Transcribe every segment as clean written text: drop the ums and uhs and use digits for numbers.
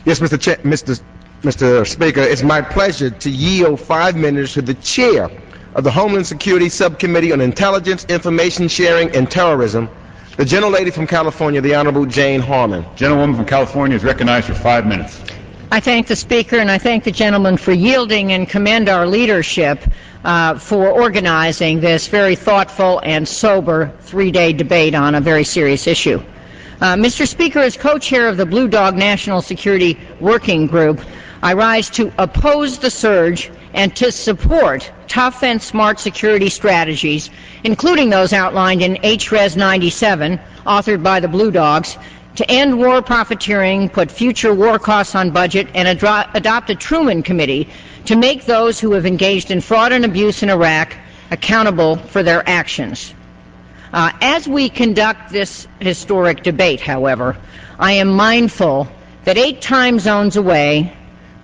Yes, Mr. Speaker, it's my pleasure to yield 5 minutes to the chair of the Homeland Security Subcommittee on Intelligence, Information Sharing, and Terrorism, the gentlelady from California, the Honorable Jane Harman. Gentlewoman from California is recognized for 5 minutes. I thank the Speaker and I thank the gentleman for yielding and commend our leadership for organizing this very thoughtful and sober 3-day debate on a very serious issue. Mr. Speaker, as co-chair of the Blue Dog National Security Working Group, I rise to oppose the surge and to support tough and smart security strategies, including those outlined in HRES 97, authored by the Blue Dogs, to end war profiteering, put future war costs on budget, and adopt a Truman Committee to make those who have engaged in fraud and abuse in Iraq accountable for their actions. As we conduct this historic debate, however, I am mindful that 8 time zones away,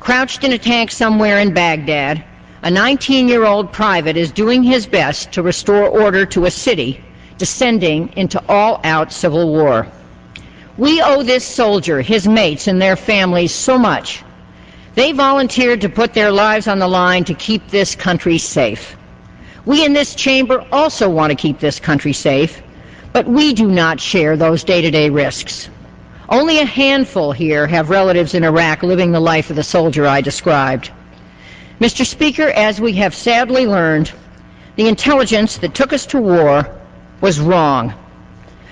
crouched in a tank somewhere in Baghdad, a 19-year-old private is doing his best to restore order to a city descending into all-out civil war. We owe this soldier, his mates, and their families so much. They volunteered to put their lives on the line to keep this country safe. We in this chamber also want to keep this country safe, but we do not share those day-to-day risks. Only a handful here have relatives in Iraq living the life of the soldier I described. Mr. Speaker, as we have sadly learned, the intelligence that took us to war was wrong.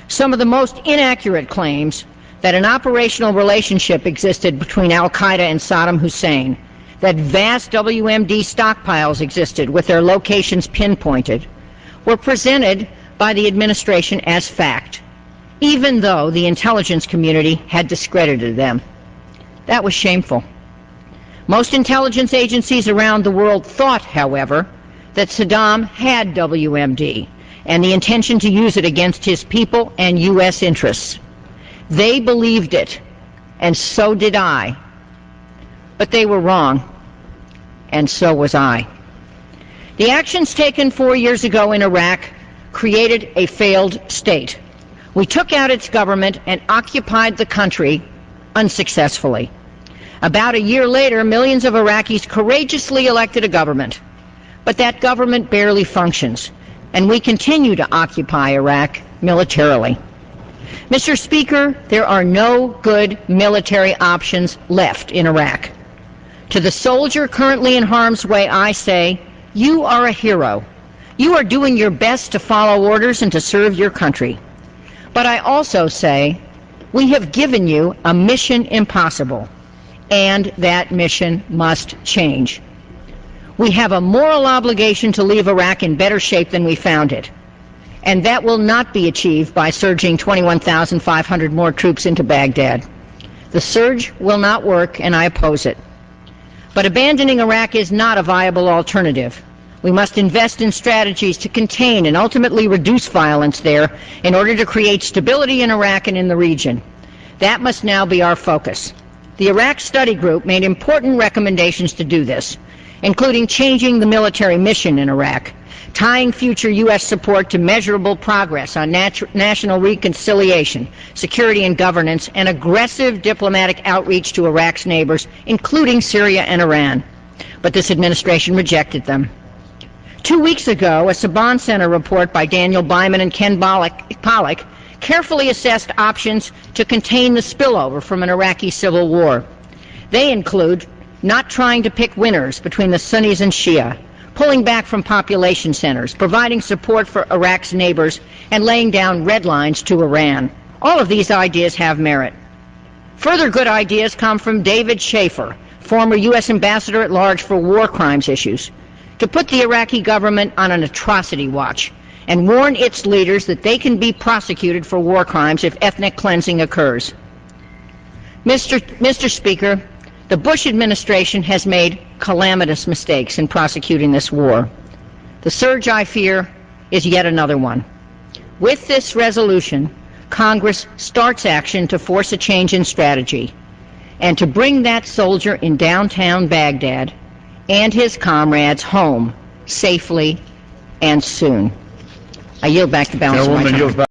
Some of the most inaccurate claims that an operational relationship existed between al-Qaeda and Saddam Hussein, that vast WMD stockpiles existed with their locations pinpointed, were presented by the administration as fact, even though the intelligence community had discredited them. That was shameful. Most intelligence agencies around the world thought, however, that Saddam had WMD and the intention to use it against his people and U.S. interests. They believed it, and so did I. But they were wrong, and so was I. The actions taken 4 years ago in Iraq created a failed state. We took out its government and occupied the country unsuccessfully. About a year later, millions of Iraqis courageously elected a government, but that government barely functions, and we continue to occupy Iraq militarily. Mr. Speaker, there are no good military options left in Iraq. To the soldier currently in harm's way, I say, you are a hero. You are doing your best to follow orders and to serve your country. But I also say, we have given you a mission impossible, and that mission must change. We have a moral obligation to leave Iraq in better shape than we found it, and that will not be achieved by surging 21,500 more troops into Baghdad. The surge will not work, and I oppose it. But abandoning Iraq is not a viable alternative. We must invest in strategies to contain and ultimately reduce violence there in order to create stability in Iraq and in the region. That must now be our focus. The Iraq Study Group made important recommendations to do this, including changing the military mission in Iraq, tying future U.S. support to measurable progress on national reconciliation, security and governance, and aggressive diplomatic outreach to Iraq's neighbors, including Syria and Iran. But this administration rejected them. 2 weeks ago, a Saban Center report by Daniel Byman and Ken Pollack carefully assessed options to contain the spillover from an Iraqi civil war. They include not trying to pick winners between the Sunnis and Shia, pulling back from population centers, providing support for Iraq's neighbors, and laying down red lines to Iran. All of these ideas have merit. Further good ideas come from David Schaefer, former U.S. Ambassador at Large for war crimes issues, to put the Iraqi government on an atrocity watch and warn its leaders that they can be prosecuted for war crimes if ethnic cleansing occurs. Mr. Speaker, the Bush administration has made calamitous mistakes in prosecuting this war. The surge, I fear, is yet another one. With this resolution, Congress starts action to force a change in strategy and to bring that soldier in downtown Baghdad and his comrades home safely and soon. I yield back the balance of my time.